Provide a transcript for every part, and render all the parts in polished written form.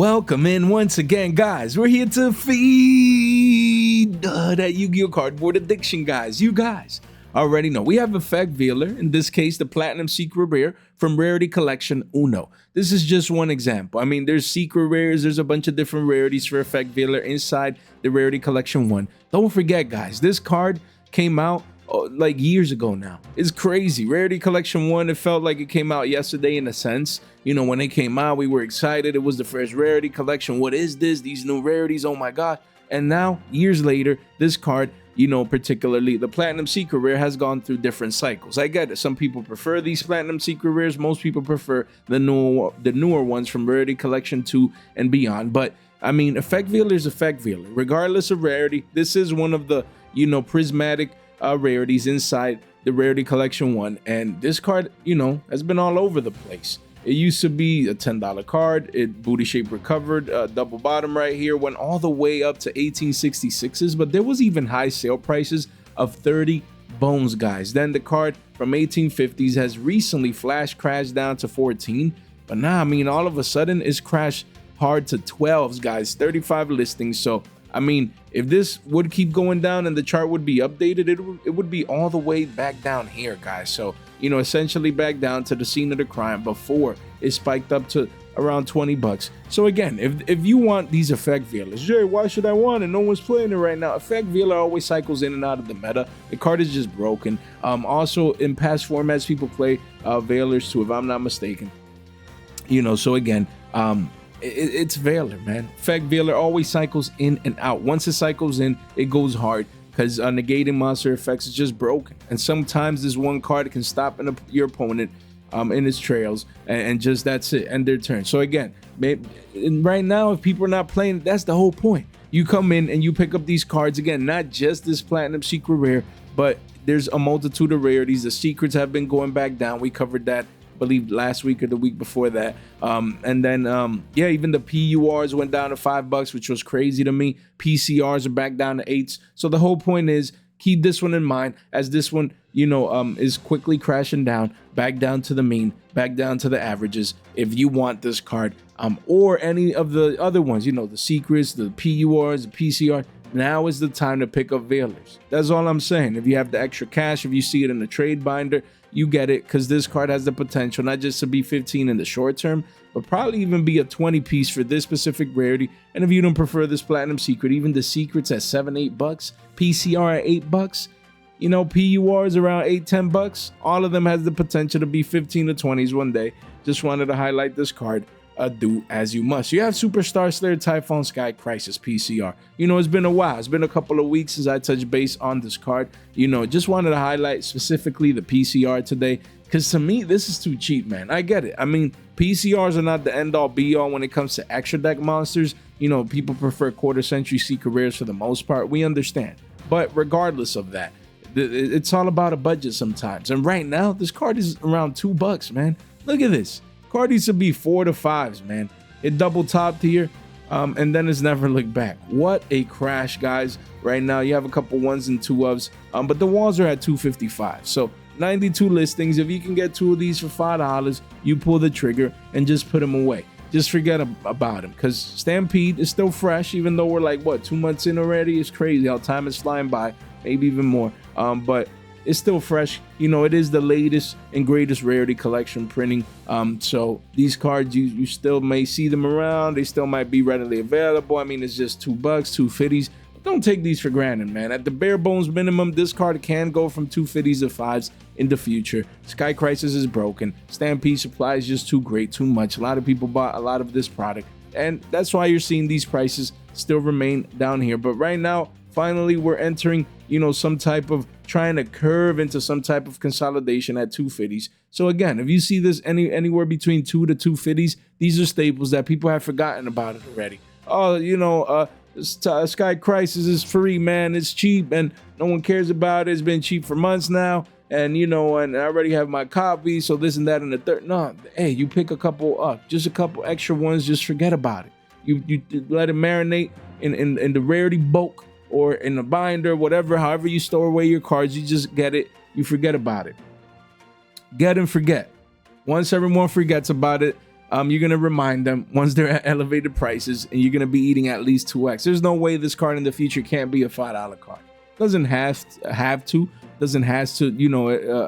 Welcome in once again, guys. We're here to feed that Yu-Gi-Oh cardboard addiction, guys. You guys already know we have Effect Veiler, in this case the Platinum Secret Rare from Rarity Collection Uno. This is just one example. I mean, there's secret rares, there's a bunch of different rarities for Effect Veiler inside the Rarity Collection 1. Don't forget, guys, this card came out like years ago now. It's crazy. Rarity Collection 1, it felt like it came out yesterday in a sense. You know, when it came out, we were excited. It was the first Rarity Collection. What is this? These new rarities, oh my god. And now, years later, this card, you know, particularly the Platinum Secret Rare, has gone through different cycles. I get it. Some people prefer these Platinum Secret Rares. Most people prefer the newer ones from Rarity Collection 2 and beyond. But I mean, Effect Veiler is Effect Veiler. Regardless of rarity, this is one of the, you know, prismatic rarities inside the Rarity Collection 1, and this card, you know, has been all over the place. It used to be a $10 card. It booty shape recovered, double bottom right here, went all the way up to 1866s, but there was even high sale prices of 30 bones, guys. Then the card from 1850s has recently flash crashed down to 14, but now, I mean, all of a sudden it's crashed hard to 12s, guys. 35 listings. So I mean, if this would keep going down and the chart would be updated, it would be all the way back down here, guys. So, you know, essentially back down to the scene of the crime before it spiked up to around 20 bucks. So again, if you want these Effect Veilers, Jay, why should I want it? No one's playing it right now. Effect Veiler always cycles in and out of the meta. The card is just broken. Also, in past formats, people play Veilers too, if I'm not mistaken. You know, so again, it's Veiler, man. Effect Veiler always cycles in and out. Once it cycles in, it goes hard because negating monster effects is just broken. And sometimes this one card can stop your opponent in his trails, and just that's it, end their turn. So again, right now, if people are not playing, that's the whole point. You come in and you pick up these cards again, not just this Platinum Secret Rare, but there's a multitude of rarities. The secrets have been going back down. We covered that, believe, last week or the week before that. And then yeah, even the PURs went down to $5, which was crazy to me. PCRs are back down to 8s. So the whole point is, keep this one in mind, as this one, you know, is quickly crashing down, back down to the mean, back down to the averages. If you want this card, or any of the other ones, you know, the secrets, the PURs, the PCR, now is the time to pick up Veilers. That's all I'm saying. If you have the extra cash, if you see it in the trade binder, you get it, because this card has the potential not just to be 15 in the short term, but probably even be a 20 piece for this specific rarity. And if you don't prefer this Platinum Secret, even the secrets at $7-8, PCR at $8, you know, PURs around $8-10, all of them has the potential to be 15 to 20s one day. Just wanted to highlight this card. Do as you must. You have Superstar Slayer, Typhon, Sky Crisis, PCR. You know, it's been a while. It's been a couple of weeks since I touched base on this card. You know, just wanted to highlight specifically the PCR today, because to me, this is too cheap, man. I get it. I mean, PCRs are not the end-all be-all when it comes to extra deck monsters. You know, people prefer quarter-century secret rares for the most part. We understand. But regardless of that, it's all about a budget sometimes. And right now, this card is around $2, man. Look at this. Card used to be 4 to 5s, man. It double topped here, and then it's never looked back. What a crash, guys. Right now, you have a couple 1s and 2s, but the walls are at 255. So 92 listings. If you can get 2 of these for $5, you pull the trigger and just put them away. Just forget about them, because Stampede is still fresh, even though we're like, what, 2 months in already? It's crazy how time is flying by, maybe even more. But it's still fresh. You know, it is the latest and greatest Rarity Collection printing. So these cards, you still may see them around. They still might be readily available. I mean, it's just $2, 250s. But don't take these for granted, man. At the bare bones minimum, this card can go from 250s to 5s in the future. Sky Crisis is broken. Stampede Supply is just too great, too much. A lot of people bought a lot of this product, and that's why you're seeing these prices still remain down here. But right now, finally, we're entering, you know, some type of trying to curve into some type of consolidation at 250s. So again, if you see this anywhere between 2 to 250s, these are staples that people have forgotten about it already. Oh, you know, Sky Crisis is free, man. It's cheap and no one cares about it. It's been cheap for months now. And, you know, and I already have my copy, so this and that and the third. No, hey, you pick a couple up, just a couple extra ones, just forget about it. You let it marinate in the rarity bulk, or in a binder, whatever, however you store away your cards, you just get it, you forget about it. Get and forget. Once everyone forgets about it, you're gonna remind them once they're at elevated prices, and you're gonna be eating at least 2x. There's no way this card in the future can't be a $5 card. Doesn't have to,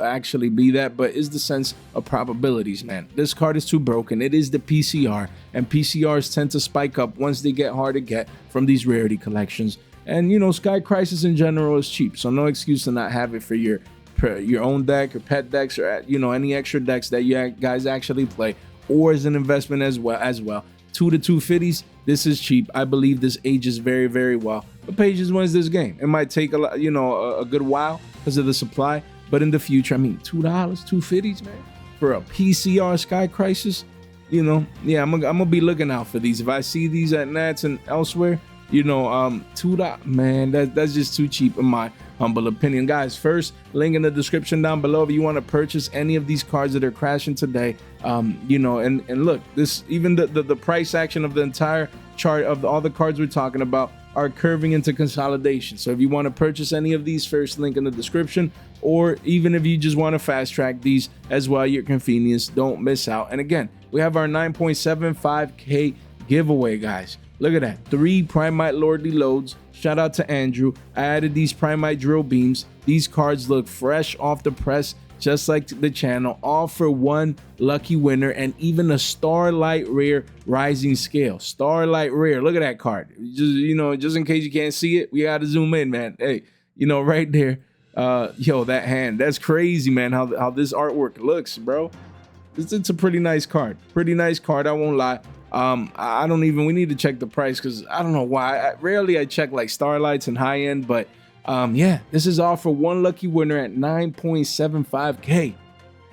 actually be that, but is the sense of probabilities, man. This card is too broken. It is the PCR, and PCRs tend to spike up once they get hard to get from these rarity collections. And Sky Crisis in general is cheap, so no excuse to not have it for your own deck or pet decks, or any extra decks that you guys actually play, or as an investment as well. 2 to 250s. This is cheap. I believe this ages very, very well. But Pages wins this game. It might take a good while because of the supply, but in the future, I mean, $2, 250s, man, for a PCR Sky Crisis. Yeah, I'm gonna be looking out for these. If I see these at Nats and elsewhere, $2, man, that's just too cheap in my humble opinion. Guys, first link in the description down below if you want to purchase any of these cards that are crashing today. And look, this, even the price action of the entire chart of all the cards we're talking about are curving into consolidation. So if you want to purchase any of these, first link in the description, or even if you just want to fast track these as well at your convenience, don't miss out. And again, we have our 9.75K giveaway, guys. Look at that, 3 Primite Lordly Loads. Shout out to Andrew. I added these Primite Drill Beams. These cards look fresh off the press, just like the channel, all for 1 lucky winner, and even a Starlight Rare Rising Scale. Starlight Rare, look at that card. Just in case you can't see it, we gotta zoom in, man. Hey, right there. That hand, that's crazy, man, how this artwork looks, bro. It's a pretty nice card. I won't lie. We need to check the price, because I don't know why. Rarely I check like Starlights and high end, but yeah, this is all for 1 lucky winner at 9.75K.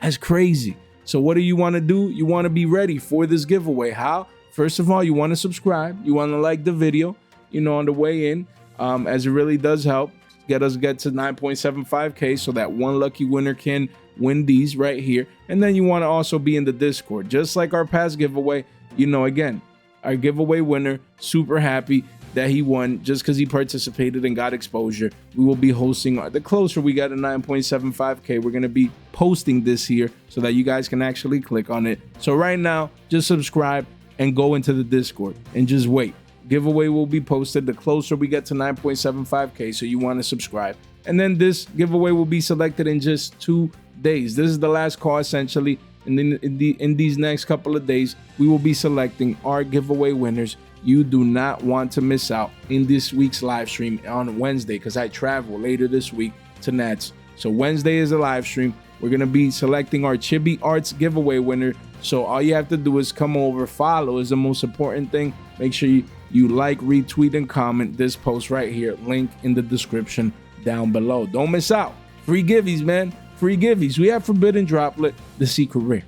That's crazy. So what do you want to do? You want to be ready for this giveaway. How? First of all, you want to subscribe. You want to like the video, on the way in, as it really does help get to 9.75K, so that 1 lucky winner can win these right here. And then you want to also be in the Discord, just like our past giveaway. Again, our giveaway winner, super happy that he won just because he participated and got exposure. We will be hosting, the closer we got to 9.75K, we're going to be posting this here so that you guys can actually click on it. So right now, just subscribe and go into the Discord and just wait. Giveaway will be posted the closer we get to 9.75K, so you want to subscribe. And then this giveaway will be selected in just 2 days. This is the last call, essentially. And then in these next couple of days, we will be selecting our giveaway winners. You do not want to miss out in this week's live stream on Wednesday, because I travel later this week to Nats. So Wednesday is a live stream. We're going to be selecting our Chibi Arts giveaway winner. So all you have to do is come over. Follow is the most important thing. Make sure you like, retweet, and comment this post right here. Link in the description down below. Don't miss out. Free giveies, man. Free giveies. We have Forbidden Droplet, the secret rare.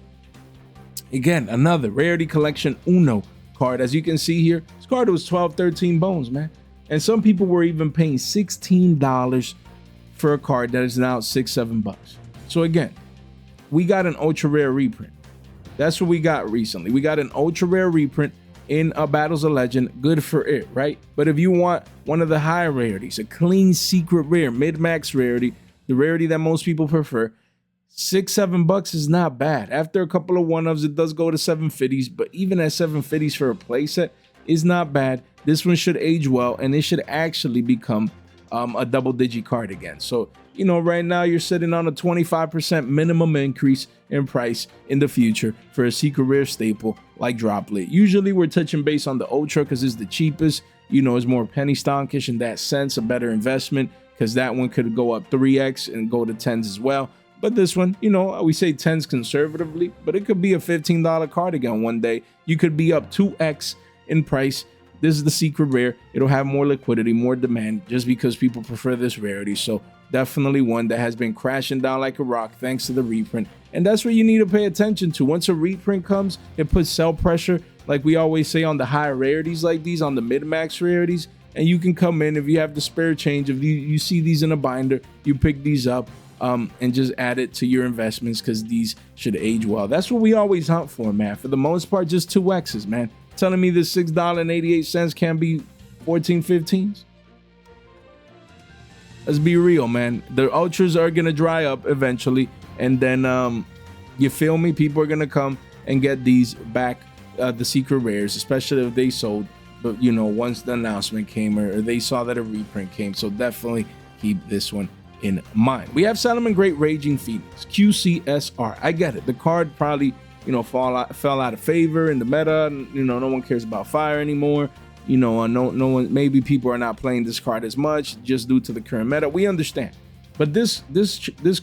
Again, another Rarity Collection Uno card. As you can see here, this card was 12, 13 bones, man. And some people were even paying $16 for a card that is now $6-7 bucks. So again, we got an ultra rare reprint. That's what we got recently. We got an ultra rare reprint in a Battles of Legend. Good for it, right? But if you want one of the high rarities, a clean secret rare, mid-max rarity, the rarity that most people prefer, $6-7 bucks is not bad. After a couple of one-ofs, it does go to 750s, but even at 750s for a playset is not bad. This one should age well, and it should actually become a double-digit card again. So, right now you're sitting on a 25% minimum increase in price in the future for a secret rare staple like Droplet. Usually we're touching base on the Ultra because it's the cheapest, it's more penny stonkish in that sense, a better investment, because that one could go up 3x and go to 10s as well. But this one, we say 10s conservatively, but it could be a $15 card again one day. You could be up 2x in price. This is the secret rare. It'll have more liquidity, more demand, just because people prefer this rarity. So definitely one that has been crashing down like a rock thanks to the reprint. And that's what you need to pay attention to. Once a reprint comes, it puts sell pressure, like we always say, on the high rarities like these, on the mid-max rarities. And you can come in if you have the spare change. If you see these in a binder, you pick these up and just add it to your investments, because these should age well. That's what we always hunt for, man. For the most part, just 2x's, man. Telling me this $6.88 can be 14, 15s? Let's be real, man. The ultras are gonna dry up eventually, and then you feel me, people are gonna come and get these back the secret rares, especially if they sold, but you know, once the announcement came or they saw that a reprint came. So definitely keep this one in mind. We have Solomon Great Raging Phoenix QCSR. I get it. The card probably, you know, fell out of favor in the meta. You know, no one cares about fire anymore. You know, no one. Maybe people are not playing this card as much just due to the current meta. We understand, but this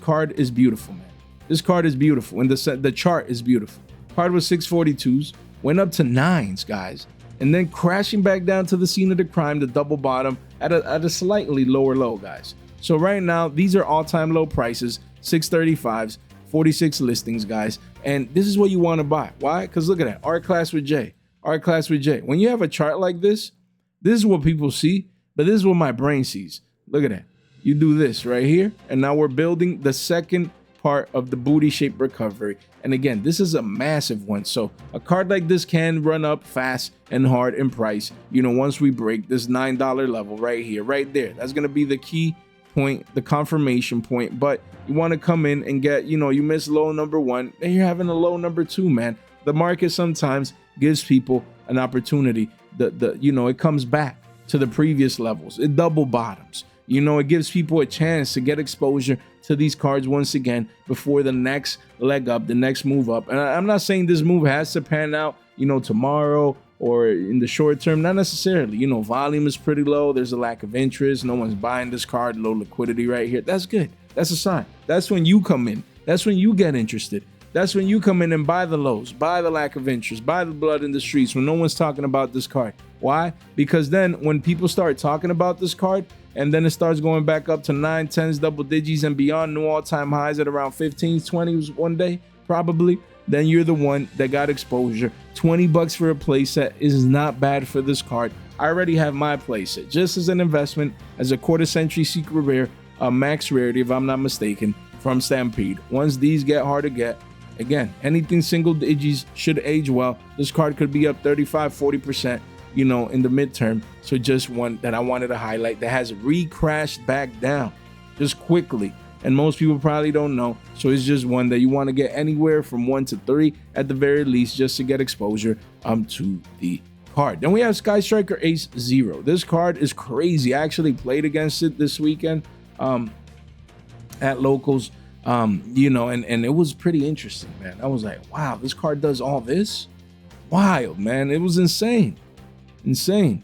card is beautiful, man. This card is beautiful, and the chart is beautiful. Card was 642s, went up to 9s, guys, and then crashing back down to the scene of the crime, the double bottom at a slightly lower low, guys. So right now, these are all-time low prices, 635s, 46 listings, guys, and this is what you want to buy. Why? Because look at that, art class with J. Art class with J. When you have a chart like this is what people see, but this is what my brain sees. Look at that. You do this right here, and now we're building the second part of the booty shape recovery. And again, this is a massive one. So a card like this can run up fast and hard in price, you know, once we break this $9 level right here, right there. That's going to be the key point, the confirmation point. But you want to come in and get, you know, you miss low number 1 and you're having a low number 2, man. The market sometimes gives people an opportunity. You know, it comes back to the previous levels. It double bottoms. You know, it gives people a chance to get exposure to these cards once again before the next leg up, the next move up. And I'm not saying this move has to pan out, you know, tomorrow or in the short term. Not necessarily. You know, volume is pretty low. There's a lack of interest. No one's buying this card. Low liquidity right here. That's good. That's a sign. That's when you come in. That's when you get interested. That's when you come in and buy the lows, buy the lack of interest, buy the blood in the streets when no one's talking about this card. Why? Because then when people start talking about this card and then it starts going back up to 9, 10s, double digits and beyond, new all-time highs at around 15s, 20s one day, probably, then you're the one that got exposure. 20 bucks for a playset is not bad for this card. I already have my playset just as an investment, as a quarter century secret rare, a max rarity if I'm not mistaken, from Stampede. Once these get hard to get, again, anything single digits should age well. This card could be up 35, 40%, you know, in the midterm. So just one that I wanted to highlight that has re-crashed back down just quickly. And most people probably don't know. So it's just one that you want to get anywhere from 1 to 3 at the very least, just to get exposure to the card. Then we have Sky Striker Ace Zero. This card is crazy. I actually played against it this weekend at locals. You know, and it was pretty interesting, man. I was like, wow, this card does all this? Wild, man. It was insane. Insane.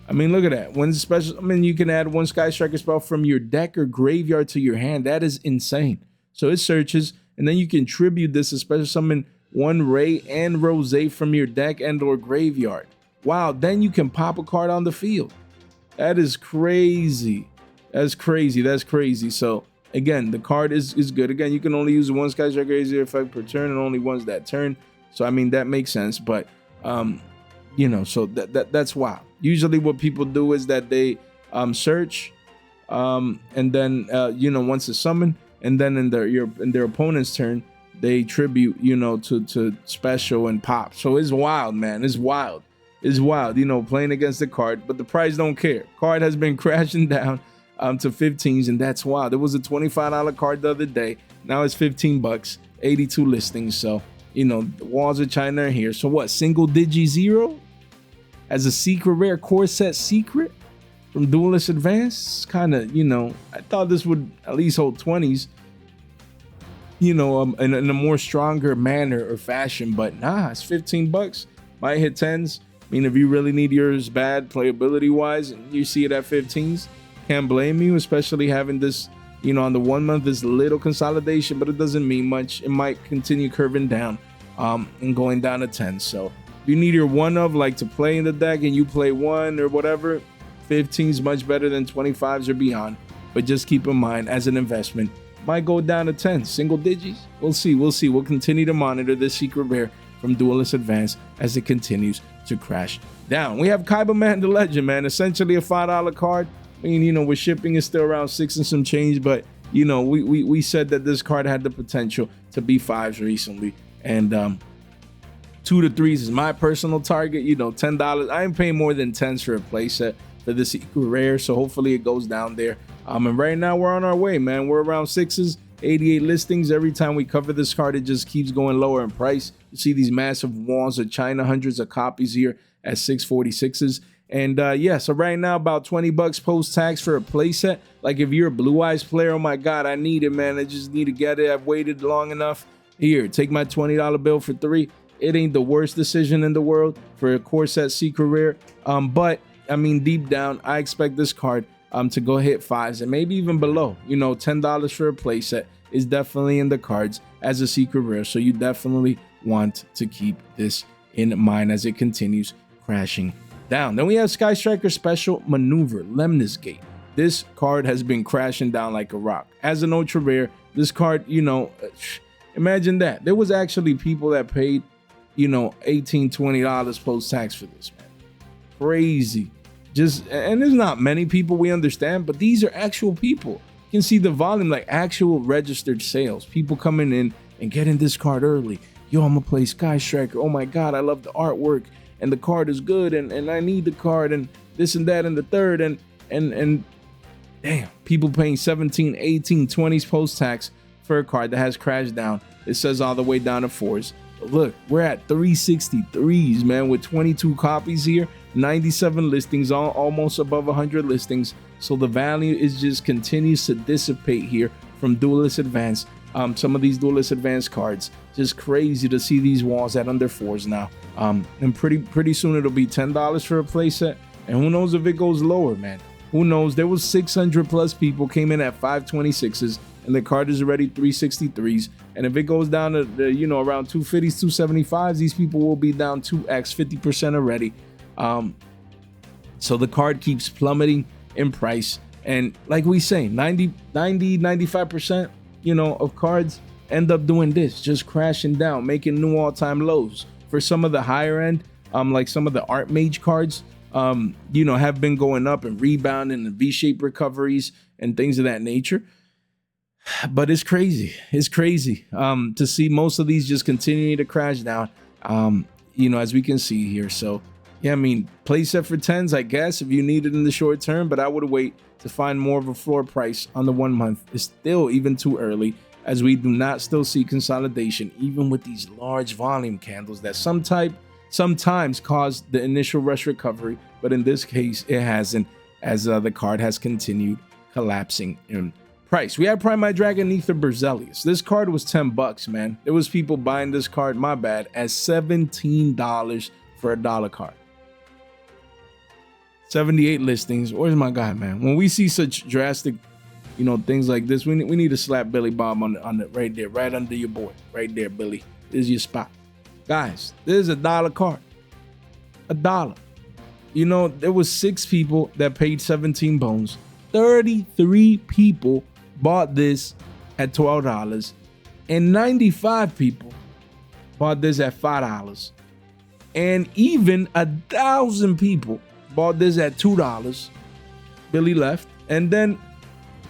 I mean, look at that. One special, I mean, you can add one Sky Striker spell from your deck or graveyard to your hand. That is insane. So it searches, and then you can tribute this, especially summon one Ray and Rose from your deck and or graveyard. Wow, then you can pop a card on the field. That is crazy. That's crazy. So again, the card is good. Again, you can only use one Sky Striker Ace effect per turn and only once that turn. So I mean, that makes sense. But you know, so that's wild. Usually what people do is that they search and then you know, once it's summoned, and then in their opponent's turn they tribute, you know, to special and pop. So it's wild, man. It's wild, you know, playing against the card, but the price don't care. Card has been crashing down to 15s, and that's wild. It was a $25 card the other day. Now it's 15 bucks, 82 listings. So, you know, the walls of China are here. So what, single digi zero as a secret rare core set secret from Duelist Advance? Kind of, you know, I thought this would at least hold 20s, you know, in a more stronger manner or fashion, but nah, it's 15 bucks. Might hit 10s. I mean, if you really need yours bad playability wise and you see it at 15s, can't blame you, especially having this, you know, on the 1 month is little consolidation, but it doesn't mean much. It might continue curving down and going down to 10. So if you need your one of like to play in the deck and you play one or whatever, 15 is much better than 25s or beyond. But just keep in mind, as an investment, might go down to 10 single digits. We'll see. We'll continue to monitor this secret rare from Duelist Advance as it continues to crash down. We have Kaiba Man the Legend, man. Essentially a $5 card. I mean, you know, with shipping is still around 6 and some change, but you know, we said that this card had the potential to be 5s recently, and 2 to 3s is my personal target. You know, $10. I ain't paying more than 10s for a playset for this secret rare, so hopefully it goes down there. And right now we're on our way, man. We're around 6s, 88 listings. Every time we cover this card, it just keeps going lower in price. You see these massive walls of China, hundreds of copies here at 646s. And yeah, so right now about 20 bucks post tax for a playset. Like if you're a Blue Eyes player, oh my God, I need it, man. I just need to get it. I've waited long enough. Here, take my $20 bill for 3. It ain't the worst decision in the world for a core set secret rare. But I mean, deep down, I expect this card to go hit 5s and maybe even below. You know, $10 for a playset is definitely in the cards as a secret rare. So you definitely want to keep this in mind as it continues crashing down. Then we have Sky Striker Special Maneuver Lemnis Gate. This card has been crashing down like a rock. As an ultra rare, this card, you know, imagine that. There was actually people that paid, you know, $18, $20 post tax for this, man. Crazy. And there's not many people, we understand, but these are actual people. You can see the volume, like actual registered sales. People coming in and getting this card early. Yo, I'm gonna play Sky Striker. Oh my God, I love the artwork and the card is good and I need the card and this and that and the third and damn, people paying 17, 18, 20s post tax for a card that has crashed down. It says all the way down to 4s. But look, we're at 363s, man, with 22 copies here, 97 listings, almost above 100 listings. So the value is just continues to dissipate here from Duelist Advanced. Some of these Duelist Advanced cards, just crazy to see these walls at under 4s now. And pretty soon it'll be $10 for a playset. And who knows if it goes lower, man. Who knows? There was 600 plus people came in at 526s. And the card is already 363s. And if it goes down to, you know, around 250s, 275s, these people will be down 2x, 50% already. So the card keeps plummeting in price. And like we say, 95%, you know, of cards end up doing this, just crashing down, making new all-time lows. For some of the higher end, like some of the Art Mage cards, you know, have been going up and rebounding and V-shaped recoveries and things of that nature. But it's crazy. It's crazy to see most of these just continuing to crash down, you know, as we can see here. So, yeah, I mean, playset for 10s, I guess, if you need it in the short term, but I would wait to find more of a floor price on the 1 month. It's still even too early, as we do not still see consolidation, even with these large volume candles that sometimes cause the initial rush recovery. But in this case, it hasn't, as the card has continued collapsing in price. We had Prime My Dragon Ether Berzelius. This card was 10 bucks, man. There was people buying this card, my bad, at $17 for a $1 card. 78 listings. Where's my guy, man? When we see such drastic, you know, things like this, we need to slap Billy Bob on the right there, right under your boy, right there, Billy. This is your spot, guys. This is a $1 card, $1. You know, there was 6 people that paid 17 bones. 33 people bought this at $12, and 95 people bought this at $5, and even 1,000 people bought this at $2. Billy left, and then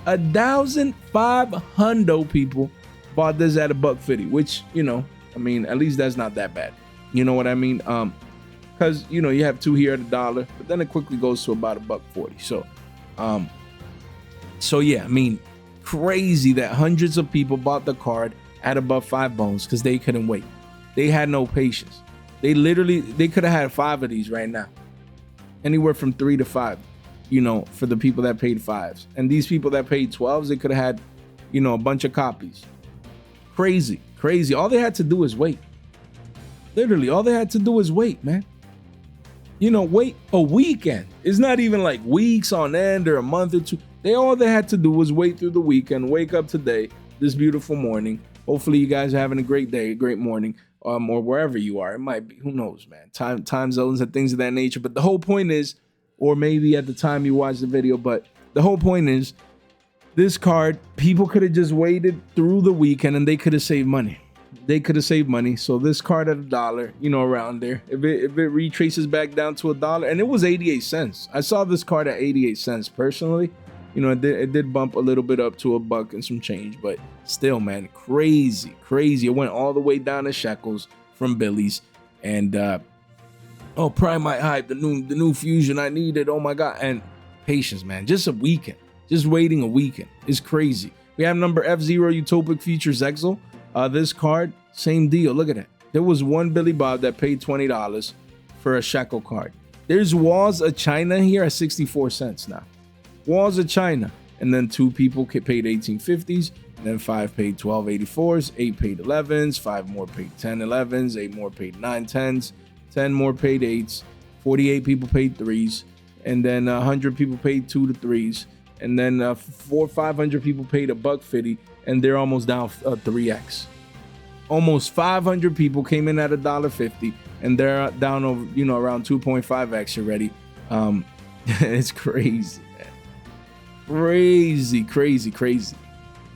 1,500 people bought this at $1.50, which, you know, I mean, at least that's not that bad. You know what I mean? Because, you know, you have 2 here at $1, but then it quickly goes to about $1.40. So yeah, I mean, crazy that hundreds of people bought the card at above 5 bones because they couldn't wait. They had no patience. They could have had 5 of these right now. Anywhere from 3 to 5, you know, for the people that paid 5s. And these people that paid 12s, they could have had, you know, a bunch of copies. Crazy. All they had to do is wait. Literally, all they had to do is wait, man. You know, wait a weekend. It's not even like weeks on end or a month or 2. All they had to do was wait through the weekend, wake up today, this beautiful morning. Hopefully you guys are having a great day, a great morning, or wherever you are. It might be, who knows, man, time zones and things of that nature. But the whole point is, or maybe at the time you watch the video, but the whole point is, this card, people could have just waited through the weekend and they could have saved money. So this card at $1, you know, around there, if it retraces back down to $1, and it was 88 cents. I saw this card at 88 cents personally. You know, it did bump a little bit up to $1 and some change, but still, man, crazy. It went all the way down to shekels from Billy's. And oh, Prime My Hype, the new fusion I needed. Oh my God. And patience, man. Just a weekend. Just waiting a weekend is crazy. We have number F0 Utopic Features Exo. This card, same deal. Look at that. There was one Billy Bob that paid $20 for a Shackle card. There's Walls of China here at 64 cents now. Walls of China. And then 2 people paid 1850s. Then 5 paid 1284s. 8 paid 11s. 5 more paid 1011s. 8 more paid 910s. 10 more paid 8s. 48 people paid 3s. And then 100 people paid 2 to 3s. And then 500 people paid $1.50. And they're almost down 3x. Almost 500 people came in at $1.50, and they're down over, around 2.5x already. It's crazy, man. Crazy.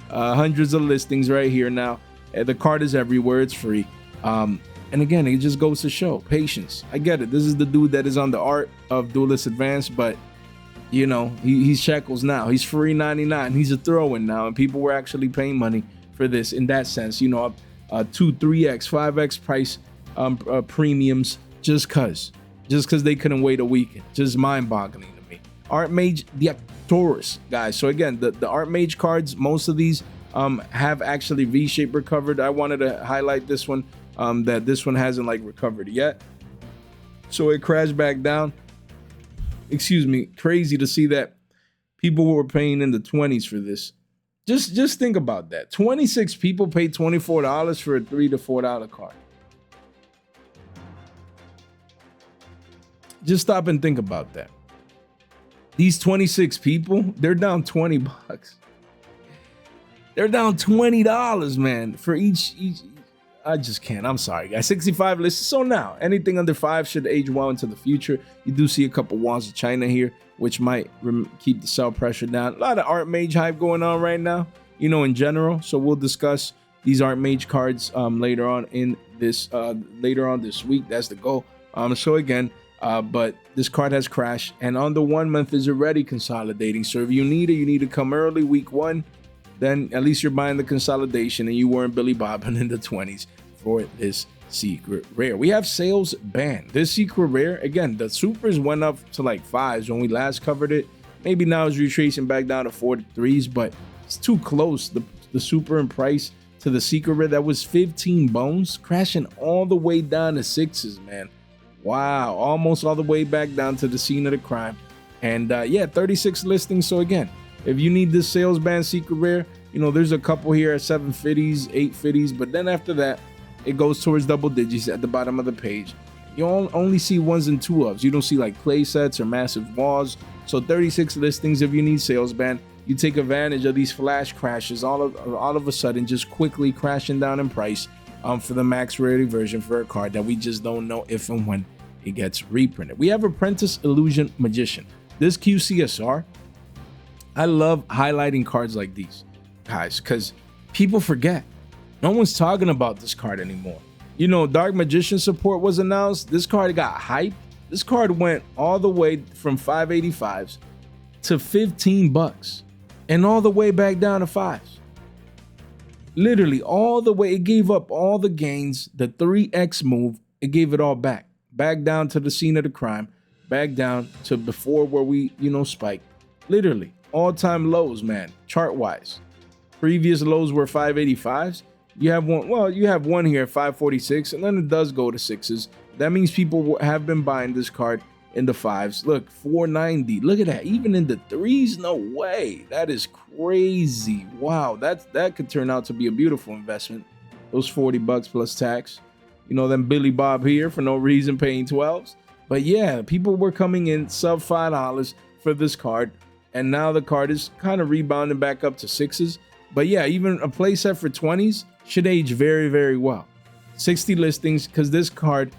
Hundreds of listings right here now. The card is everywhere. It's free. And again, it just goes to show patience. I get it. This is the dude that is on the art of Duelist Advanced, but he's shekels now. He's free 99. He's a throw-in now, and people were actually paying money for this in that sense. 2, 3x, 5x price premiums just cause they couldn't wait a weekend. Just mind-boggling to me. Art Mage, the Taurus, guys. So again, the Art Mage cards, most of these have actually V-shape recovered. I wanted to highlight this one, that this one hasn't recovered yet. So it crashed back down. Excuse me. Crazy to see that people were paying in the 20s for this. Just think about that. 26 people paid $24 for a $3 to $4 card. Just stop and think about that. These 26 people, they're down $20. They're down $20, man, for each. I just can't. I'm sorry, guys. 65 lists. So now, anything under 5 should age well into the future. You do see a couple Walls of China here, which might keep the sell pressure down. A lot of Art Mage hype going on right now, in general. So we'll discuss these Art Mage cards later on this week. That's the goal. So again, but this card has crashed, and on the 1 month is already consolidating. So if you need to come early week 1. Then at least you're buying the consolidation, and you weren't Billy Bobbing in the 20s for this secret rare. We have sales banned. This secret rare, again, the supers went up to 5s when we last covered it. Maybe now it's retracing back down to 4 to 3s, but it's too close. The super in price to the secret rare that was 15 bones, crashing all the way down to 6s, man. Wow, almost all the way back down to the scene of the crime. And 36 listings. So again, if you need this sales band secret rare, there's a couple here at 750s, 850s, but then after that, it goes towards double digits at the bottom of the page. You only see 1s and 2s. You don't see play sets or massive walls. So 36 listings. If you need sales band, you take advantage of these flash crashes all of a sudden, just quickly crashing down in price for the max rarity version for a card that we just don't know if and when it gets reprinted. We have Apprentice Illusion Magician. This QCSR, I love highlighting cards like these, guys, because people forget. No one's talking about this card anymore. Dark Magician support was announced. This card got hyped. This card went all the way from 585s to $15 and all the way back down to 5s. Literally all the way. It gave up all the gains, the 3x move. It gave it all back down to the scene of the crime, back down to before where we, spiked. Literally. All-time lows, man, chart-wise. Previous lows were 585s. You have one here at 546, and then it does go to 6s. That means people have been buying this card in the 5s. Look, 490. Look at that. Even in the 3s, no way. That is crazy. Wow, that could turn out to be a beautiful investment. Those $40 plus tax. Then Billy Bob here for no reason paying 12s. But yeah, people were coming in sub $5 for this card. And now the card is kind of rebounding back up to 6s. But yeah, even a playset for 20s should age very, very well. 60 listings, because this card,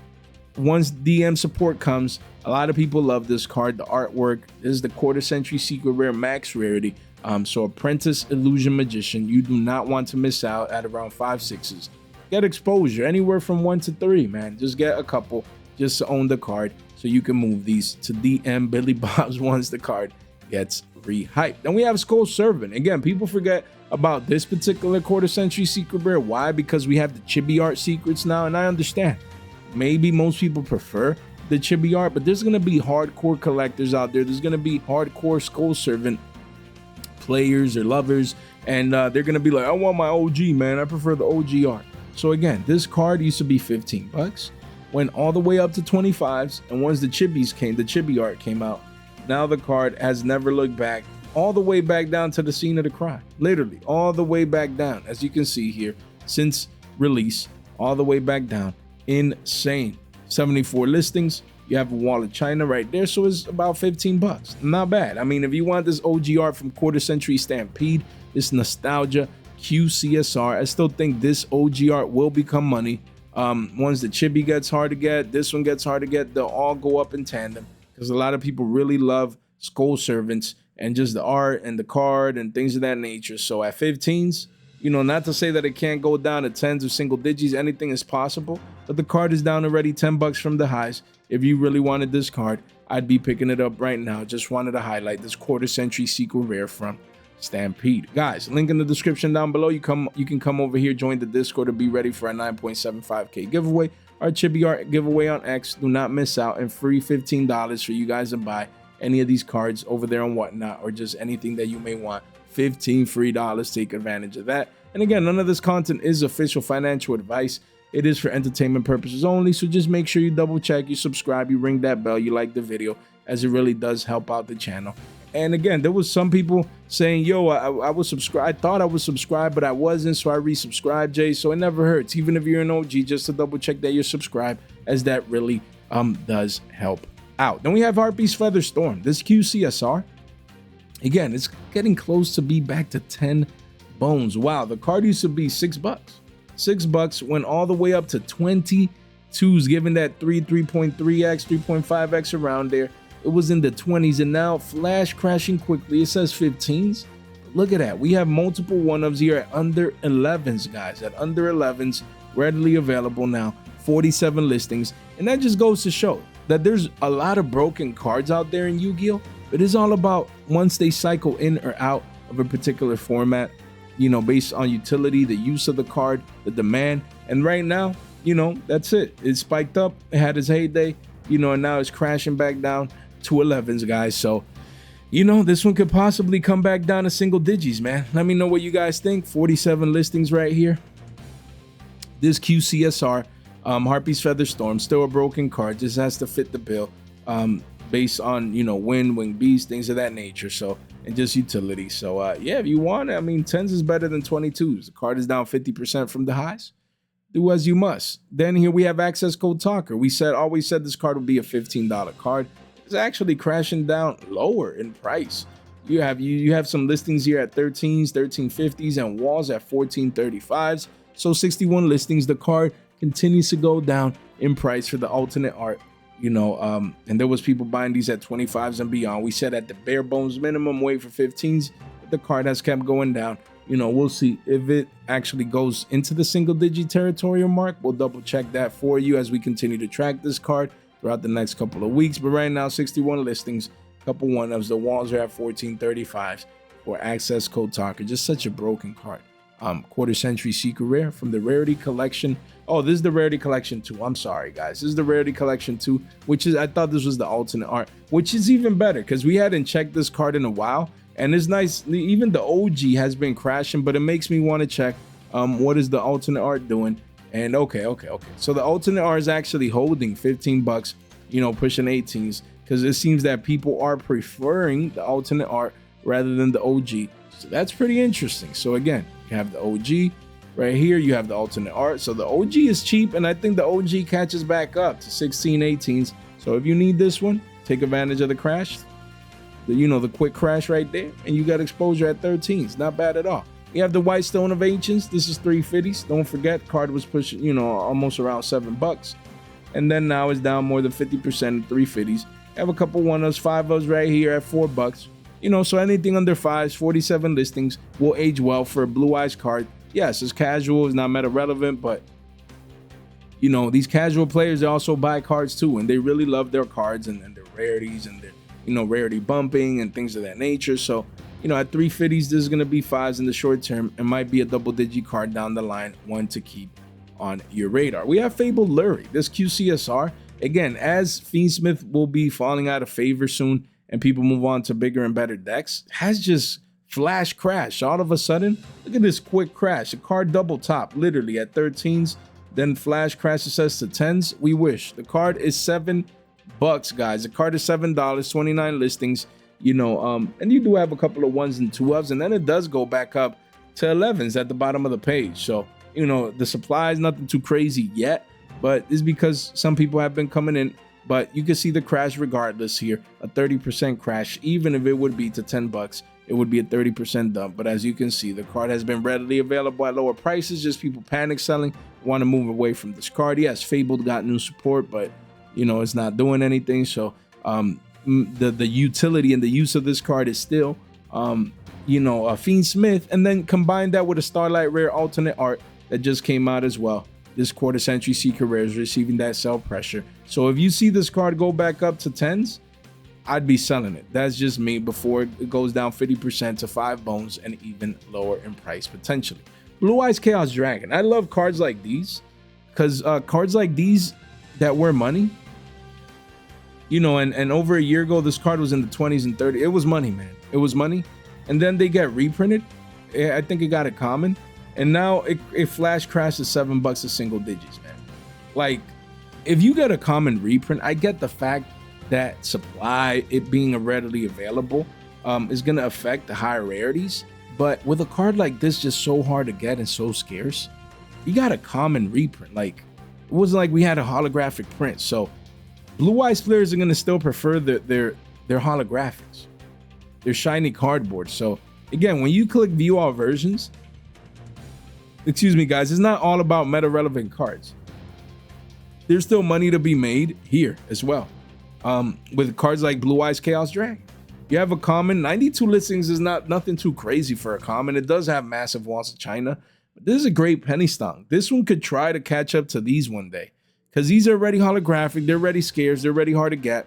once DM support comes, a lot of people love this card. The artwork, this is the quarter century secret rare max rarity. So Apprentice Illusion Magician, you do not want to miss out at around 5/6s. Get exposure anywhere from 1 to 3, man. Just get a couple just to own the card so you can move these to DM Billy Bob's once the card gets re-hyped. Then we have Skull Servant. Again, people forget about this particular quarter century secret rare. Why? Because we have the chibi art secrets now, and I understand. Maybe most people prefer the chibi art, but there's going to be hardcore collectors out there. There's going to be hardcore Skull Servant players or lovers, and they're gonna be like, I want my OG, man. I prefer the OG art. So again, this card used to be 15 bucks, went all the way up to 25s, and once the chibi art came out, now the card has never looked back, all the way back down to the scene of the crime. Literally, all the way back down, as you can see here, since release, all the way back down. Insane. 74 listings. You have a wall of China right there, so it's about 15 bucks. Not bad. I mean, if you want this OG art from Quarter Century Stampede, this nostalgia QCSR, I still think this OG art will become money. Once the chibi gets hard to get, this one gets hard to get, they'll all go up in tandem, because a lot of people really love Skull Servants and just the art and the card and things of that nature. So at 15s, you know, not to say that it can't go down to 10s or single digits, anything is possible, but the card is down already 10 bucks from the highs. If you really wanted this card, I'd be picking it up right now. Just wanted to highlight this Quarter Century Secret Rare from Stampede. Guys, link in the description down below. You can come over here, join the Discord to be ready for a 9.75K giveaway. Our chibi art giveaway on X. Do not miss out, and free $15 for you guys to buy any of these cards over there and whatnot, or just anything that you may want. 15 free dollars. Take advantage of that. And again, none of this content is official financial advice. It is for entertainment purposes only, so just make sure you double check, you subscribe, you ring that bell, you like the video, as it really does help out the channel. And again, there was some people saying, yo, I was subscribed. I thought I was subscribed, but I wasn't, so I resubscribed, Jay. So it never hurts, even if you're an OG, just to double check that you're subscribed, as that really does help out. Then we have Harpy's Feather Storm. This QCSR, again, it's getting close to be back to 10 bones. Wow, the card used to be 6 bucks. 6 bucks, went all the way up to 22s, giving that 3.3x, 3.5x around there. It was in the 20s, and now flash crashing quickly. It says 15s. Look at that. We have multiple one-ofs here at under 11s, guys. At under 11s, readily available now. 47 listings. And that just goes to show that there's a lot of broken cards out there in Yu-Gi-Oh! It is all about once they cycle in or out of a particular format, you know, based on utility, the use of the card, the demand. And right now, you know, that's it. It spiked up. It had its heyday, you know, and now it's crashing back down to 11s, guys. So, you know, this one could possibly come back down to single digits, man. Let me know what you guys think. 47 listings right here. This QCSR, Harpy's Feather Storm, still a broken card. Just has to fit the bill, based on, you know, wing beast, things of that nature. So, and just utility. So, yeah, if you want, I mean, 10s is better than 22s. The card is down 50% from the highs. Do as you must. Then here we have Access Code Talker. We always said this card would be a $15 card. It's actually crashing down lower in price. You have some listings here at 13s, 1350s, and walls at 1435s. So 61 listings. The card continues to go down in price for the alternate art, you know, and there was people buying these at 25s and beyond. We said at the bare bones minimum, wait for 15s. The card has kept going down. You know, we'll see if it actually goes into the single digit territorial mark. We'll double check that for you as we continue to track this card throughout the next couple of weeks. But right now, 61 listings, couple one-ofs. The walls are at 1435s for Access Code Talker. Just such a broken card. Quarter Century Secret Rare from the Rarity Collection. Oh, this is the Rarity Collection 2. I'm sorry, guys. This is the Rarity Collection 2, which is, I thought this was the alternate art, which is even better because we hadn't checked this card in a while. And it's nice. Even the OG has been crashing, but it makes me want to check what is the alternate art doing. And okay. So the alternate art is actually holding 15 bucks, you know, pushing 18s, because it seems that people are preferring the alternate art rather than the OG. So that's pretty interesting. So again, you have the OG right here. You have the alternate art. So the OG is cheap, and I think the OG catches back up to 16, 18s. So if you need this one, take advantage of the crash, the quick crash right there, and you got exposure at 13s. Not bad at all. You have the White Stone of Ancients. This is 350s. Don't forget, card was pushing, you know, almost around 7 bucks. And then now it's down more than 50% in 350s. Have a couple one-ofs, 5-ofs right here at 4 bucks. You know, so anything under 5s, 47 listings will age well for a Blue Eyes card. Yes, it's casual, it's not meta relevant, but you know, these casual players, they also buy cards too, and they really love their cards and their rarities and their, you know, rarity bumping and things of that nature. So, you know, at 350s, this is going to be 5s in the short term. It might be a double-digit card down the line, one to keep on your radar. We have Fabled Lurie, this QCSR. Again, as Fiendsmith will be falling out of favor soon and people move on to bigger and better decks, has just Flash crash. All of a sudden, look at this quick crash. The card double top, literally at 13s. Then flash crash, it says to 10s. We wish. The card is $7, guys. The card is $7, 29 listings. You know, and you do have a couple of 1s and 2s, and then it does go back up to 11s at the bottom of the page. So, you know, the supply is nothing too crazy yet, but it's because some people have been coming in. But you can see the crash regardless here, a 30% crash. Even if it would be to $10, it would be a 30% dump. But as you can see, the card has been readily available at lower prices. Just people panic selling, want to move away from this card. Yes, Fabled got new support, but you know, it's not doing anything. So the utility and the use of this card is still you know, a Fiend Smith, and then combine that with a Starlight Rare alternate art that just came out as well. This quarter century secret rare is receiving that sell pressure. So if you see this card go back up to 10s, I'd be selling it. That's just me before it goes down 50% to 5 bones and even lower in price potentially. Blue Eyes Chaos Dragon. I love cards like these because cards like these that were money, you know, and over a year ago, this card was in the 20s and 30s. It was money, man. It was money. And then they get reprinted. I think it got a common. And now it flash crashes $7 a single digits, man. Like, if you get a common reprint, I get the fact that supply, it being readily available, is going to affect the higher rarities. But with a card like this, just so hard to get and so scarce, you got a common reprint. Like, it wasn't like we had a holographic print. So Blue Eyes players are going to still prefer their holographics, their shiny cardboard. So again, when you click view all versions, excuse me, guys, it's not all about meta relevant cards. There's still money to be made here as well. With cards like Blue Eyes Chaos Dragon, you have a common. 92 listings is nothing too crazy for a common. It does have massive walls of China, but this is a great penny stock. This one could try to catch up to these one day, because these are already holographic, they're already scarce, they're already hard to get.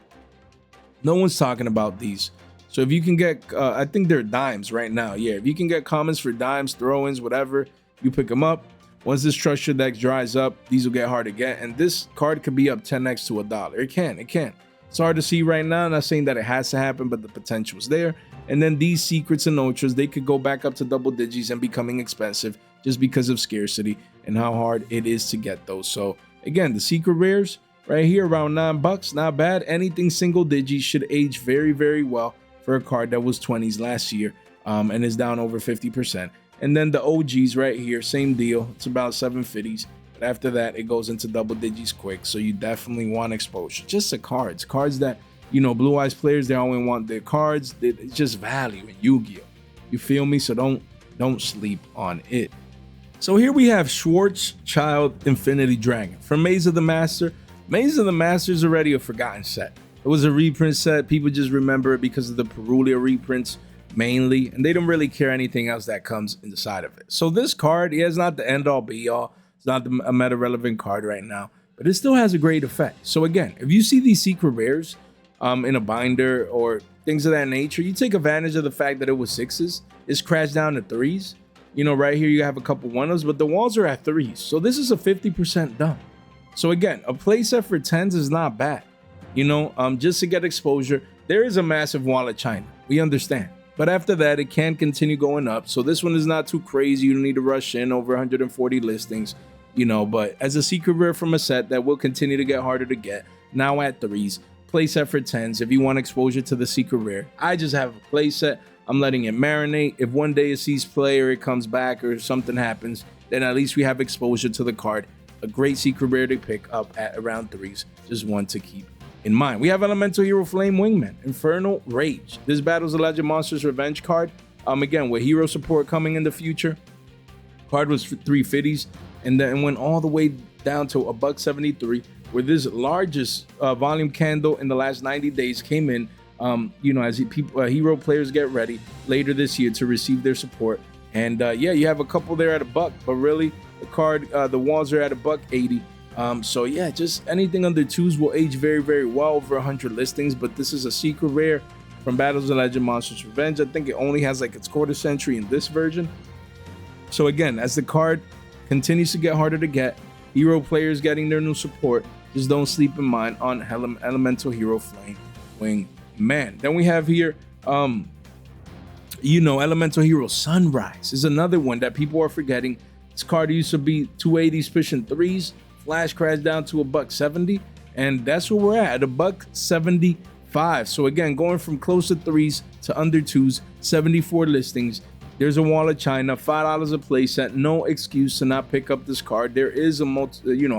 No one's talking about these. So if you can get, I think they're dimes right now. Yeah, if you can get commons for dimes, throw-ins, whatever, you pick them up. Once this Trust Deck dries up, these will get hard to get. And this card could be up 10x to $1. It can. It's hard to see right now. I'm not saying that it has to happen, but the potential is there. And then these secrets and ultras, they could go back up to double digits and becoming expensive just because of scarcity and how hard it is to get those. So again, the secret rares right here around $9, not bad. Anything single digits should age very, very well for a card that was 20s last year and is down over 50%. And then the OGs right here, same deal. It's about 750s. But after that, it goes into double digits quick. So you definitely want exposure. Just the cards that, you know, Blue Eyes players, they only want their cards. It's just value in Yu-Gi-Oh. You feel me? So don't sleep on it. So here we have Schwarzschild Infinity Dragon from Maze of the Master. Maze of the Master is already a forgotten set. It was a reprint set. People just remember it because of the Perulia reprints mainly, and they don't really care anything else that comes inside of it. So this card, yeah, it's not the end all be all. It's not a meta relevant card right now, but it still has a great effect. So again, if you see these secret rares in a binder or things of that nature, you take advantage of the fact that it was 6s. It's crashed down to 3s. You know, right here you have a couple 1s, but the walls are at 3s. So this is a 50% dump. So again, a playset for 10s is not bad. You know, just to get exposure. There is a massive wall of China. We understand. But after that, it can continue going up. So this one is not too crazy. You don't need to rush in over 140 listings, you know. But as a secret rare from a set that will continue to get harder to get, now at 3s, playset for 10s. If you want exposure to the secret rare, I just have a playset. I'm letting it marinate. If one day it sees play or it comes back or something happens, then at least we have exposure to the card. A great secret rare to pick up at around 3s. Just one to keep in mind. We have Elemental Hero Flame Wingman, Infernal Rage. This battles a Legend Monsters Revenge card. Again, with hero support coming in the future. Card was 350s and then went all the way down to $1.73, where this largest volume candle in the last 90 days came in. You know, as hero players get ready later this year to receive their support. And yeah, you have a couple there at $1, but really the card, the walls are at $1.80. So yeah, just anything under 2s will age very, very well, over 100 listings. But this is a secret rare from Battles of Legend Monsters Revenge. I think it only has like its quarter century in this version. So again, as the card continues to get harder to get, hero players getting their new support, just don't sleep in mind on Elemental Hero Flame Wingman. Then we have here Elemental Hero Sunrise is another one that people are forgetting. This card used to be 280s pushing threes, flash crash down to $170, and that's where we're at $175. So again, going from close to threes to under twos, 74 listings. There's a wall of China, $5 a playset. No excuse to not pick up this card. There is a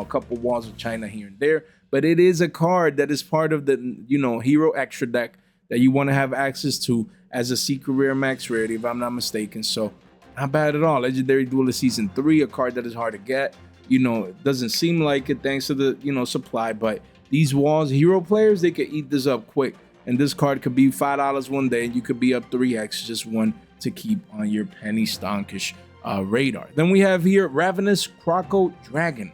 couple walls of China here and there, but it is a card that is part of the hero extra deck that you want to have access to as a secret rare max rarity, if I'm not mistaken. So not bad at all. Legendary Duelist Season 3, a card that is hard to get. It doesn't seem like it thanks to the supply, but these walls, hero players, they could eat this up quick. And this card could be $5 one day, and you could be up 3x, just one to keep on your penny stonkish radar. Then we have here Ravenous Croco Dragon.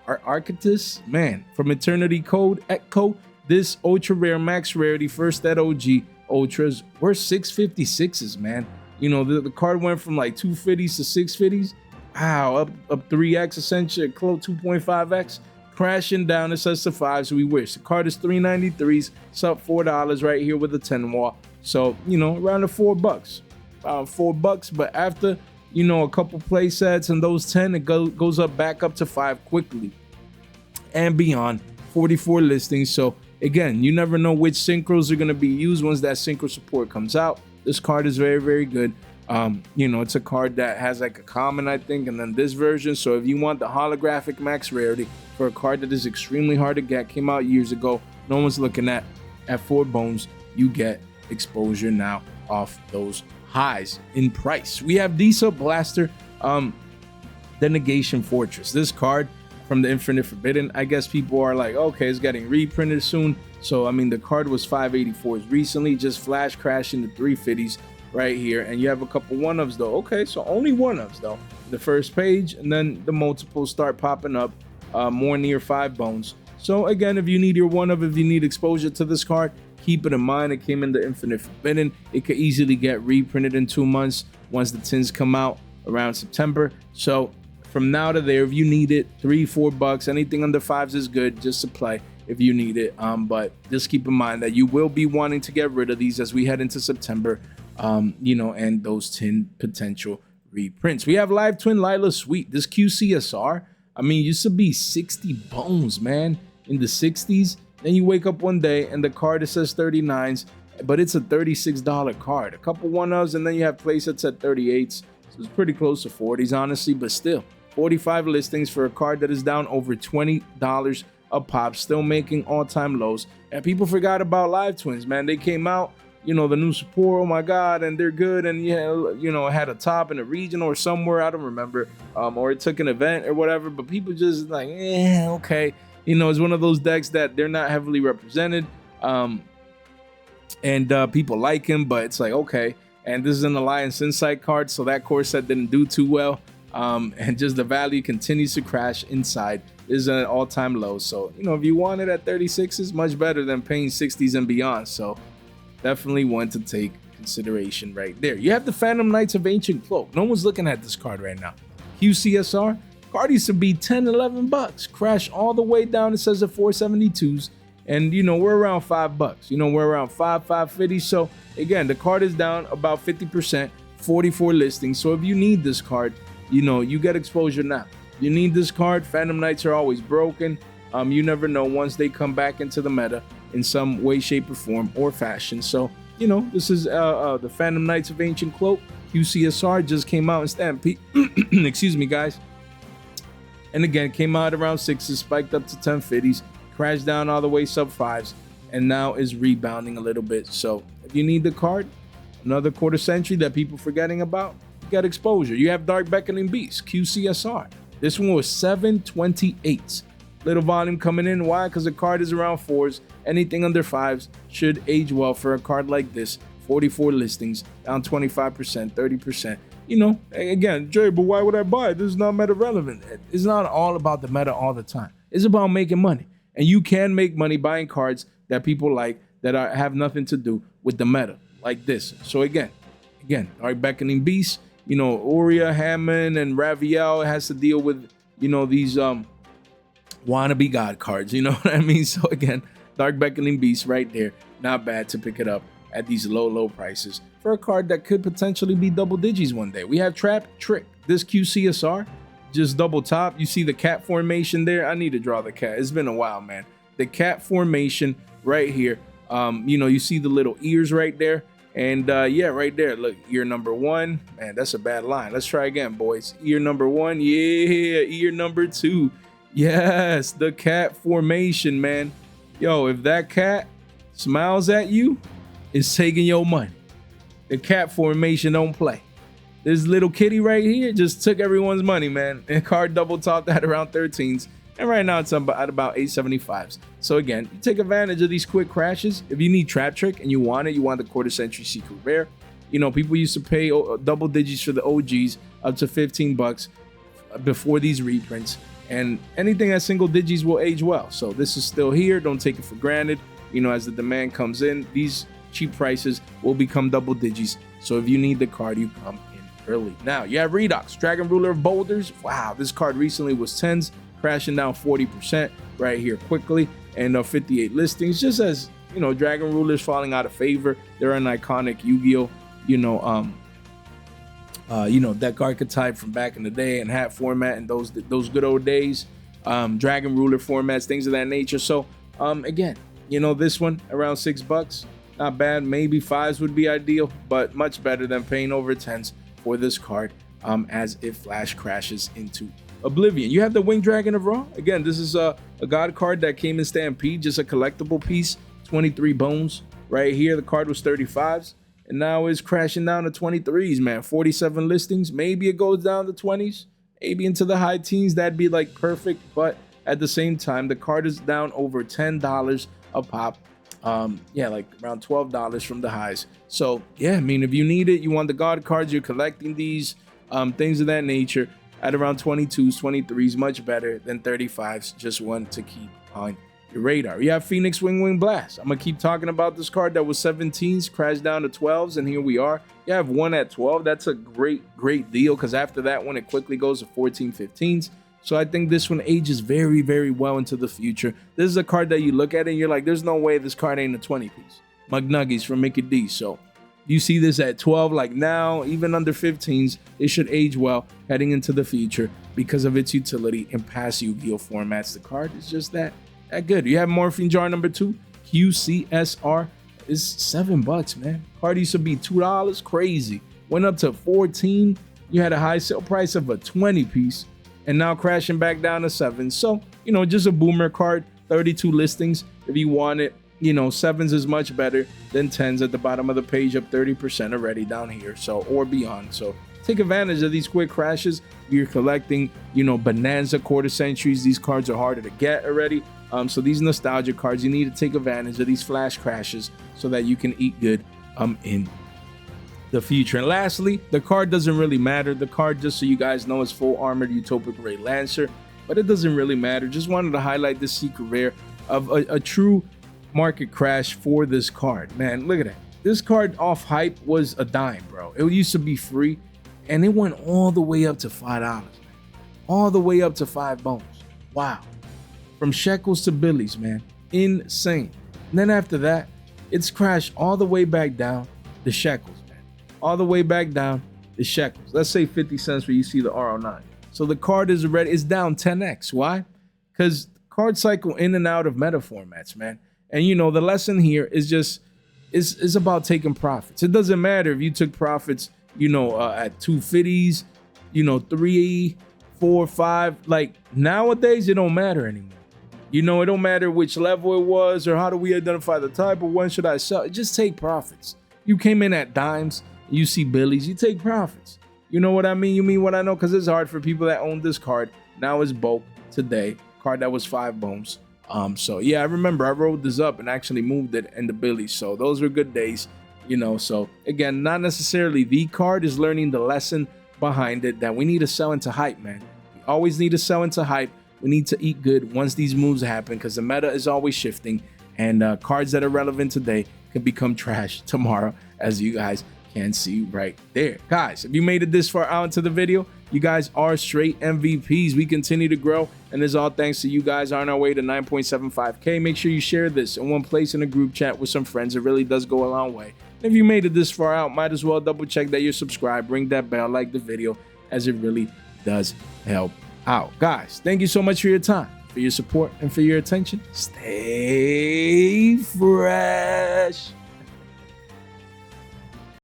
Our Archetypus, man, from Eternity Code Echo. This ultra rare max rarity, first at OG Ultras, we're 656s, man. The card went from like 250s to 650s. Wow, up 3x essentially, close 2.5x. Crashing down, it says to 5, so we wish. The card is 393s, it's up $4 right here with a 10 wall. So, around the $4. $4, but after, a couple play sets and those 10, it goes up back up to 5 quickly and beyond. 44 listings. So again, you never know which synchros are going to be used once that synchro support comes out. This card is very, very good. It's a card that has like a common, I think, and then this version. So if you want the holographic max rarity for a card that is extremely hard to get, came out years ago, no one's looking at 4 bones, you get exposure now off those highs in price. We have Diesel Blaster, the Negation Fortress. This card from the Infinite Forbidden, I guess people are like, okay, it's getting reprinted soon. So I mean, the card was 584s recently, just flash crashing the 350s right here, and you have a couple one-ups though. Okay, so only one-ups though. The first page, and then the multiples start popping up more near 5 bones. So again, if you need your one-up, if you need exposure to this card, keep it in mind. It came in the Infinite Forbidden. It could easily get reprinted in 2 months once the tins come out around September. So from now to there, if you need it, $3-4, anything under 5s is good just to play if you need it. But just keep in mind that you will be wanting to get rid of these as we head into September, and those 10 potential reprints. We have Live Twin Lila Sweet. This QCSR, used to be 60 bones, man, in the 60s. Then you wake up one day and the card, it says 39s, but it's a $36 card. A couple one-ups, and then you have playsets at 38s. So it's pretty close to 40s, honestly, but still. 45 listings for a card that is down over $20 a pop, still making all-time lows. And people forgot about Live Twins, man. They came out, the new support, oh my god, and they're good, and had a top in a region or somewhere, I don't remember, or it took an event or whatever, but people just like, okay. It's one of those decks that they're not heavily represented, and people like him, but it's like, okay. And this is an Alliance Insight card, so that core set didn't do too well, and just the value continues to crash inside. This is an all-time low. So if you want it at 36, it's much better than paying 60s and beyond. So definitely one to take consideration right there. You have the Phantom Knights of Ancient Cloak. No one's looking at this card right now. QCSR card used to be $10-11, crash all the way down. It says the 472s, and we're around $5. We're around $5.50. So again, the card is down about 50%, 44 listings. So if you need this card, you get exposure now. You need this card. Phantom Knights are always broken. You never know once they come back into the meta in some way, shape, or form or fashion. So this is the Phantom Knights of Ancient Cloak. QCSR just came out in Stampede. Excuse me, guys. And again, came out around 6s, spiked up to 1050s, crashed down all the way sub 5s, and now is rebounding a little bit. So if you need the card, another quarter century that people forgetting about, you got exposure. You have Dark Beckoning Beast, QCSR. This one was 728s. Little volume coming in. Why? Because the card is around 4s. Anything under 5s should age well for a card like this. 44 listings, down 25%, 30%. Again, Jay, but why would I buy it? This is not meta relevant. It's not all about the meta all the time. It's about making money. And you can make money buying cards that people like that have nothing to do with the meta, like this. So again, Dark Beckoning Beast, Uria, Hammond, and Raviel has to deal with, these wannabe god cards. You know what I mean? So again, Dark Beckoning Beast right there. Not bad to pick it up at these low prices for a card that could potentially be double digits one day. We have Trap Trick, this QCSR, just double top. You see the cat formation there. I need to draw the cat. It's been a while, man. The cat formation right here. You see the little ears right there. And yeah, right there, look, ear number 1. Man, that's a bad line. Let's try again, boys. Ear number 1. Yeah, ear number 2. Yes, the cat formation, man. Yo, if that cat smiles at you, it's taking your money. The cat formation don't play. This little kitty right here just took everyone's money, man. And card double topped at around 13s. And right now it's at about 875s. So again, you take advantage of these quick crashes. If you need Trap Trick and you want the quarter century secret rare. People used to pay double digits for the OGs up to 15 bucks before these reprints. And anything at single digits will age well. So this is still here. Don't take it for granted. As the demand comes in, these cheap prices will become double digits. So if you need the card, you come in early. Now you have Redox, Dragon Ruler of Boulders. Wow, this card recently was 10s, crashing down 40% right here quickly, and 58 listings. Just as Dragon Rulers falling out of favor. They're an iconic Yu-Gi-Oh, deck archetype from back in the day and hat format and those good old days. Dragon Ruler formats, things of that nature. So again, this one around $6, not bad. Maybe 5s would be ideal, but much better than paying over 10s for this card as it flash crashes into oblivion. You have the Winged Dragon of Ra. Again, this is a god card that came in Stampede, just a collectible piece. 23 bones right here. The card was 35s and now it's crashing down to 23s, man. 47 listings. Maybe it goes down to 20s, maybe into the high teens. That'd be like perfect, but at the same time, the card is down over $10 a pop. Like around $12 from the highs. So yeah, I mean, if you need it, you want the god cards, you're collecting these, things of that nature, at around 22s, 23s, much better than 35s. Just one to keep on your radar. You have Phoenix Wing Blast. I'm gonna keep talking about this card that was 17s, crashed down to 12s, and here we are. You have one at 12. That's a great deal, because after that one, it quickly goes to 14, 15s. So I think this one ages very, very well into the future. This is a card that you look at and you're like, there's no way this card ain't a 20 piece. McNuggies from Mickey D. So you see this at 12, like now, even under 15s, it should age well heading into the future because of its utility in past Yu-Gi-Oh formats. The card is just that good. You have Morphine Jar number 2, QCSR, is $7, man. Card used to be $2, crazy. Went up to 14. You had a high sale price of a 20 piece. And now crashing back down to 7. So, just a boomer card, 32 listings. If you want it, 7s is much better than 10s at the bottom of the page, up 30% already down here. So, or beyond. So take advantage of these quick crashes. You're collecting, bonanza quarter centuries. These cards are harder to get already. So these nostalgia cards, you need to take advantage of these flash crashes so that you can eat good in the future. And lastly, the card doesn't really matter. The card, just so you guys know, is full armored Utopic Ray Lancer, but it doesn't really matter. Just wanted to highlight this secret rare of a true market crash for this card. Man, look at that. This card off hype was a dime, bro. It used to be free and it went all the way up to $5, all the way up to 5 bones. Wow. From shekels to billies, man. Insane. And then after that, it's crashed all the way back down to shekels. All the way back down the shekels. Let's say 50 cents where you see the RO9. So the card is already, it's down 10x. Why? Because card cycle in and out of meta formats, man. And the lesson here is just, is about taking profits. It doesn't matter if you took profits, at 250s, 3, 4, 5. Like nowadays, it don't matter anymore. It don't matter which level it was or how do we identify the type or when should I sell. Just take profits. You came in at dimes. You see billies, you take profits. You know what I mean? You mean what I know? Because it's hard for people that own this card. Now it's bulk today. Card that was 5 bones. So yeah, I remember I rolled this up and actually moved it in the billies. So those were good days, So again, not necessarily the card, is learning the lesson behind it that we need to sell into hype, man. We always need to sell into hype. We need to eat good once these moves happen because the meta is always shifting and cards that are relevant today can become trash tomorrow, as you guys can see right there. Guys, if you made it this far out into the video, you guys are straight MVPs. We continue to grow, and this is all thanks to you guys on our way to 9.75K. Make sure you share this in one place in a group chat with some friends. It really does go a long way. And if you made it this far out, might as well double check that you're subscribed, ring that bell, like the video, as it really does help out. Guys, thank you so much for your time, for your support, and for your attention. Stay fresh.